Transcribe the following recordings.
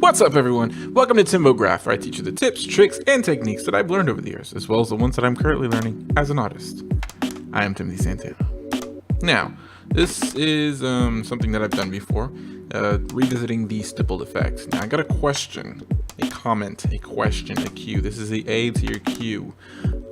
What's up, everyone? Welcome to TimboGraph, where I teach you the tips, tricks, and techniques that I've learned over the years, as well as the ones that I'm currently learning as an artist. I am Timothy Santana. Now, this is something that I've done before, revisiting the stippled effect. Now, I got a question, a comment, a question, a Q. This is the A to your Q.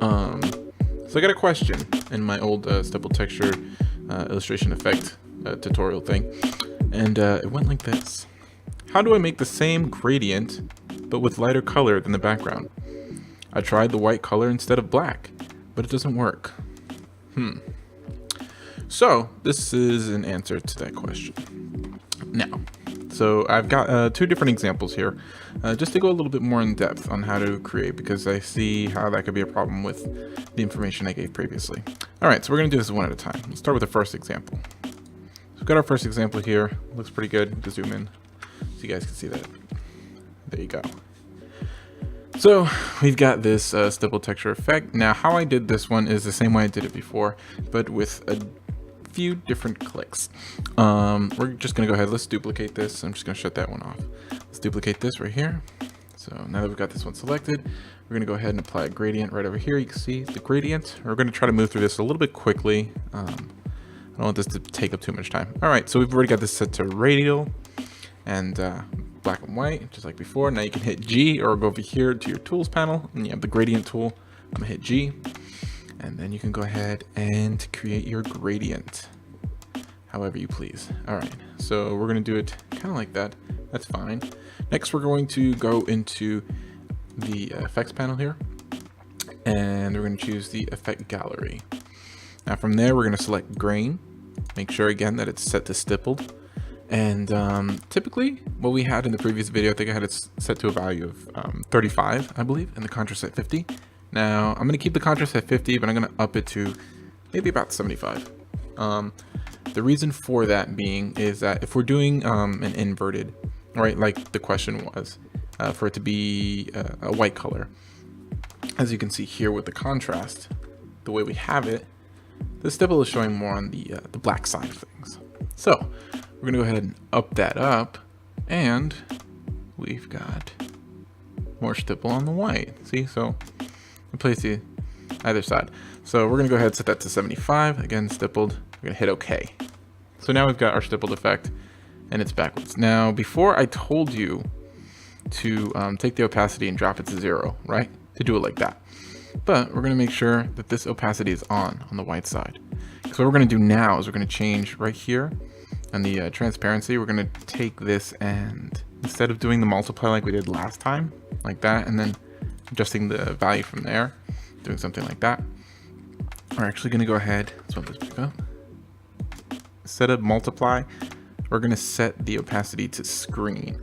So I got a question in my old stipple texture illustration effect tutorial thing, and it went like this. How do I make the same gradient, but with lighter color than the background? I tried the white color instead of black, but it doesn't work. So this is an answer to that question. Now, so I've got two different examples here, just to go a little bit more in depth on how to create, because I see how that could be a problem with the information I gave previously. All right, so we're gonna do this one at a time. Let's start with the first example. So we've got our first example here. Looks pretty good. To zoom in so you guys can see that. There you go. So we've got this stipple texture effect. Now, how I did this one is the same way I did it before, but with a few different clicks. We're just gonna go ahead, let's duplicate this. I'm just gonna shut that one off. Let's duplicate this right here. So now that we've got this one selected, we're gonna go ahead and apply a gradient right over here. You can see the gradient. We're gonna try to move through this a little bit quickly. I don't want this to take up too much time. All right, so we've already got this set to radial and black and white, just like before. Now you can hit G or go over here to your tools panel and you have the gradient tool. I'm gonna hit G, and then you can go ahead and create your gradient however you please. All right, so we're gonna do it kind of like that. That's fine. Next, we're going to go into the effects panel here, and we're gonna choose the effect gallery. Now from there, we're gonna select grain. Make sure again that it's set to stippled. And typically what we had in the previous video, I think I had it set to a value of 35, I believe, and the contrast at 50. Now I'm going to keep the contrast at 50, but I'm going to up it to maybe about 75. The reason for that being is that if we're doing an inverted, right, like the question was, for it to be a white color, as you can see here with the contrast, the way we have it, the stipple is showing more on the black side of things. So we're gonna go ahead and up that up, and we've got more stipple on the white. See, so replace the either side. So we're gonna go ahead and set that to 75, again stippled. We're gonna hit OK. So now we've got our stippled effect, and it's backwards. Now, before I told you to take the opacity and drop it to 0, right? To do it like that. But we're gonna make sure that this opacity is on the white side. So what we're gonna do now is we're gonna change right here. And the transparency, we're gonna take this, and instead of doing the multiply like we did last time, like that, and then adjusting the value from there, doing something like that, we're actually gonna go ahead, let's bump this back up. Instead of multiply, we're gonna set the opacity to screen.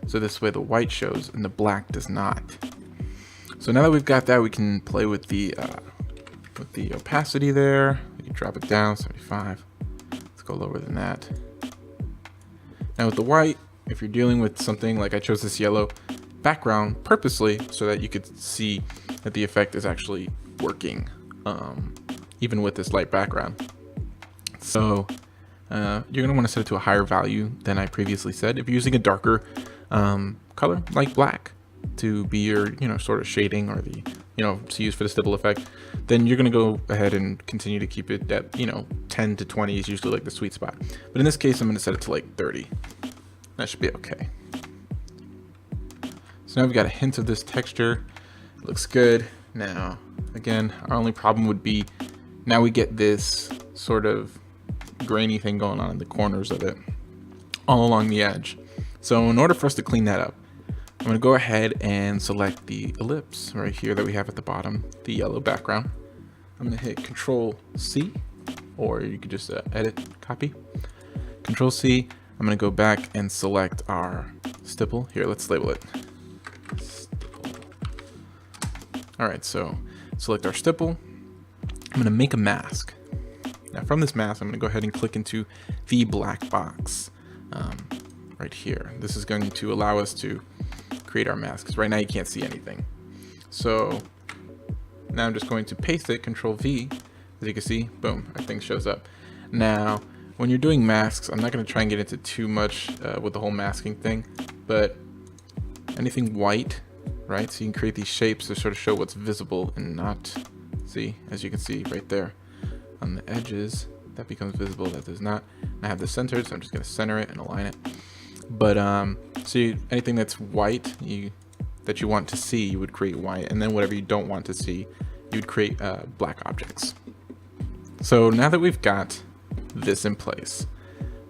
So this way the white shows and the black does not. So now that we've got that, we can play with the opacity there. We can drop it down, 75. Let's go lower than that. Now with the white, if you're dealing with something like I chose this yellow background purposely so that you could see that the effect is actually working, even with this light background. So you're gonna wanna set it to a higher value than I previously said. If you're using a darker color, like black, to be your, sort of shading or the, to use for the stipple effect, then you're gonna go ahead and continue to keep it at, 10 to 20 is usually like the sweet spot. But in this case, I'm gonna set it to like 30. That should be okay. So now we've got a hint of this texture. It looks good. Now, again, our only problem would be now we get this sort of grainy thing going on in the corners of it, all along the edge. So in order for us to clean that up, I'm gonna go ahead and select the ellipse right here that we have at the bottom, the yellow background. I'm gonna hit Control C, or you could just edit, copy. Control C, I'm gonna go back and select our stipple. Here, let's label it. Stipple. All right, so select our stipple. I'm gonna make a mask. Now from this mask, I'm gonna go ahead and click into the black box right here. This is going to allow us to create our mask, because right now you can't see anything. So now I'm just going to paste it, Control V, as you can see, boom, our thing shows up. Now, when you're doing masks, I'm not going to try and get into too much with the whole masking thing, but anything white, right? So you can create these shapes to sort of show what's visible and not, see, as you can see right there on the edges, that becomes visible, that does not. I have this centered, so I'm just going to center it and align it. But so anything that's white that you want to see, you would create white, and then whatever you don't want to see, you would create black objects. So now that we've got this in place,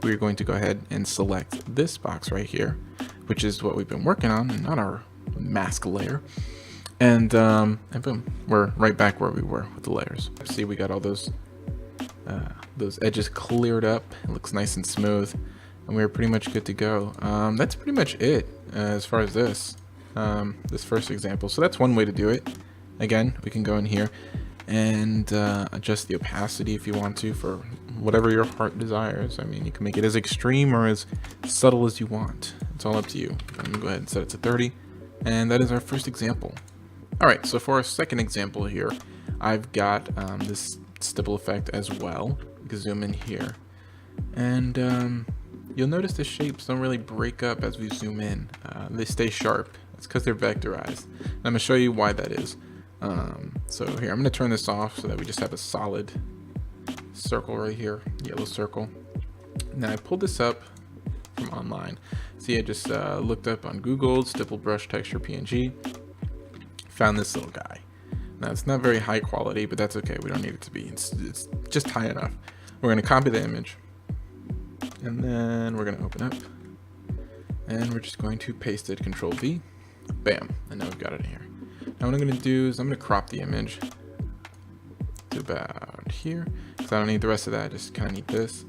we're going to go ahead and select this box right here, which is what we've been working on, and not our mask layer. And boom, we're right back where we were with the layers. See, we got all those edges cleared up. It looks nice and smooth, and we're pretty much good to go. That's pretty much it as far as this first example. So that's one way to do it. Again, we can go in here and adjust the opacity if you want to for whatever your heart desires. I mean, you can make it as extreme or as subtle as you want. It's all up to you. I'm gonna go ahead and set it to 30, and that is our first example. All right, so for our second example here, I've got this stipple effect as well. You can zoom in here, and you'll notice the shapes don't really break up as we zoom in. They stay sharp. It's because they're vectorized. And I'm gonna show you why that is. So here, I'm gonna turn this off so that we just have a solid circle right here, yellow circle. Now I pulled this up from online. See, I just looked up on Google, stipple brush texture PNG, found this little guy. Now it's not very high quality, but that's okay. We don't need it to be. It's just high enough. We're gonna copy the image, and then we're gonna open up, and we're just going to paste it, Control V, bam, and now we've got it in here. Now what I'm gonna do is I'm gonna crop the image to about here, because I don't need the rest of that, I just kind of need this,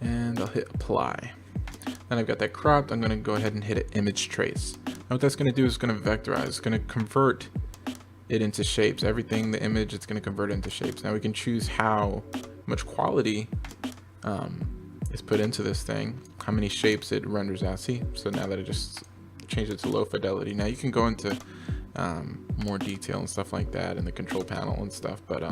and I'll hit apply. Then I've got that cropped. I'm gonna go ahead and hit an image trace. Now what that's gonna do is gonna vectorize, it's gonna convert it into shapes. Everything, the image, it's gonna convert it into shapes. Now we can choose how much quality is put into this thing, how many shapes it renders out. See, so now that I just changed it to low fidelity, now you can go into more detail and stuff like that in the control panel and stuff, but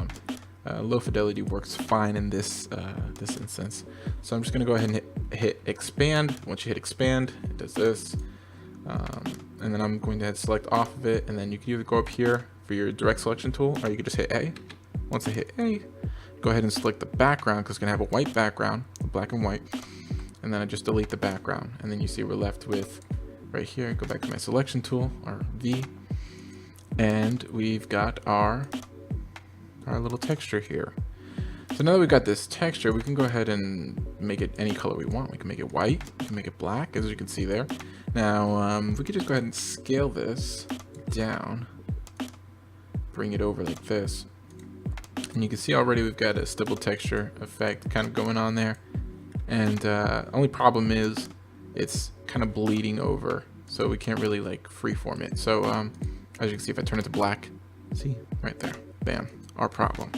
low fidelity works fine in this this instance. So I'm just gonna go ahead and hit expand. Once you hit expand, it does this, and then I'm going to select off of it, and then you can either go up here for your direct selection tool, or you can just hit A. Once I hit A, go ahead and select the background, because it's gonna have a white background, black and white, and then I just delete the background, and then you see we're left with right here. Go back to my selection tool, or V, and we've got our little texture here. So now that we've got this texture, we can go ahead and make it any color we want. We can make it white, we can make it black, as you can see there. Now, we could just go ahead and scale this down, bring it over like this, and you can see already we've got a stipple texture effect kind of going on there. And only problem is it's kind of bleeding over, so we can't really like freeform it. So as you can see, if I turn it to black, see right there, bam, our problem.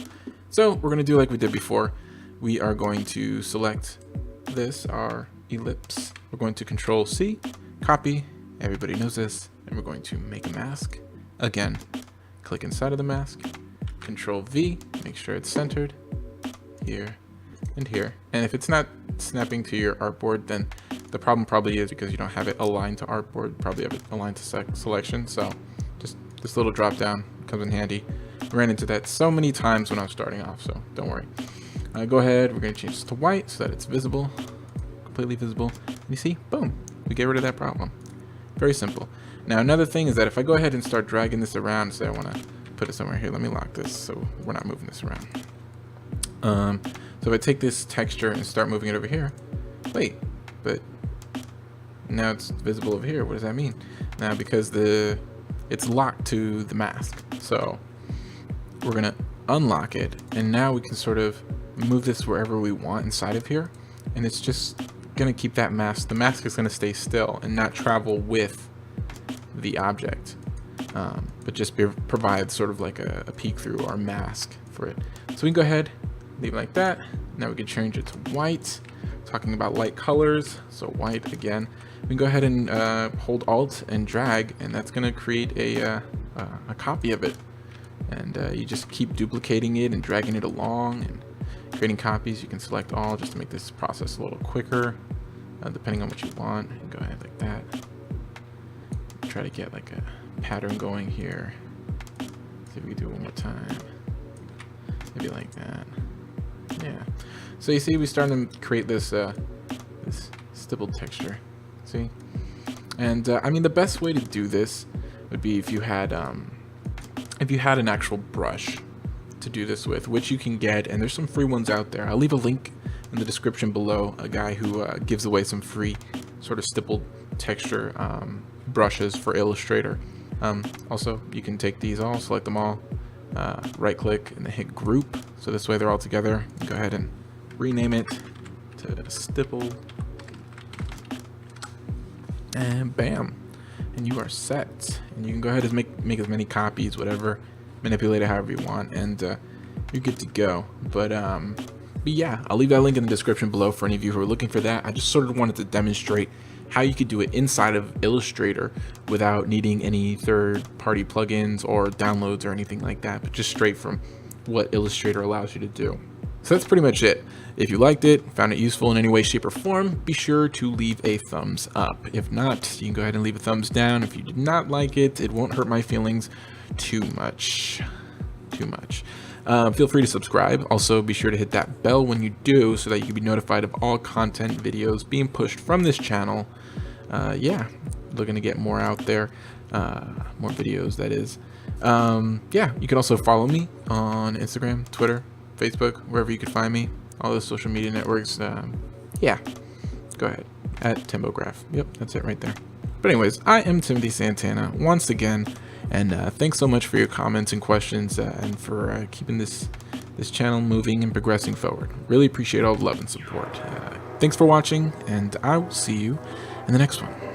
So we're gonna do like we did before. We are going to select this, our ellipse. We're going to Control C, copy, everybody knows this, and we're going to make a mask. Again, click inside of the mask, Control V, make sure it's centered here and here. And if it's not snapping to your artboard, then the problem probably is because you don't have it aligned to artboard, probably have it aligned to selection. So just this little drop down comes in handy. I ran into that so many times when I was starting off, so don't worry. Go ahead, we're gonna change this to white so that it's visible, completely visible. And you see, boom, we get rid of that problem. Very simple. Now another thing is that if I go ahead and start dragging this around, say I wanna put it somewhere here, let me lock this so we're not moving this around. So if I take this texture and start moving it over here, wait, but now it's visible over here. What does that mean? Now because it's locked to the mask, so we're gonna unlock it, and now we can sort of move this wherever we want inside of here, and it's just gonna keep that mask. The mask is gonna stay still and not travel with the object, but just provide sort of like a peek through our mask for it. So we can go ahead, leave it like that. Now we can change it to white. Talking about light colors, so white again. We can go ahead and hold Alt and drag, and that's gonna create a copy of it. And you just keep duplicating it and dragging it along and creating copies. You can select all just to make this process a little quicker, depending on what you want. And go ahead like that. try to get like a pattern going here. See if we can do it one more time. Maybe like that. Yeah. So you see, we started to create this this stippled texture. See? And I mean, the best way to do this would be if you had an actual brush to do this with, which you can get, and there's some free ones out there. I'll leave a link in the description below, a guy who gives away some free sort of stippled texture brushes for Illustrator. Also, you can take these all, select them all, right click and then hit group, so this way they're all together. Go ahead and rename it to Stipple, and bam, and you are set. And you can go ahead and make as many copies, whatever, manipulate it however you want, and you're good to go. But yeah, I'll leave that link in the description below for any of you who are looking for that. I just sort of wanted to demonstrate how you could do it inside of Illustrator without needing any third-party plugins or downloads or anything like that, but just straight from what Illustrator allows you to do. So that's pretty much it. If you liked it, found it useful in any way, shape, or form, be sure to leave a thumbs up. If not, you can go ahead and leave a thumbs down. If you did not like it, it won't hurt my feelings too much. Feel free to subscribe. Also, be sure to hit that bell when you do so that you can be notified of all content videos being pushed from this channel. Yeah, looking to get more out there, more videos, that is. Yeah, you can also follow me on Instagram, Twitter, Facebook, wherever you can find me, all those social media networks. Yeah, go ahead, at Timbograph. Yep, that's it right there. But anyways, I am Timothy Santana once again, and thanks so much for your comments and questions, and for keeping this channel moving and progressing forward. Really appreciate all the love and support. Thanks for watching, and I will see you in the next one.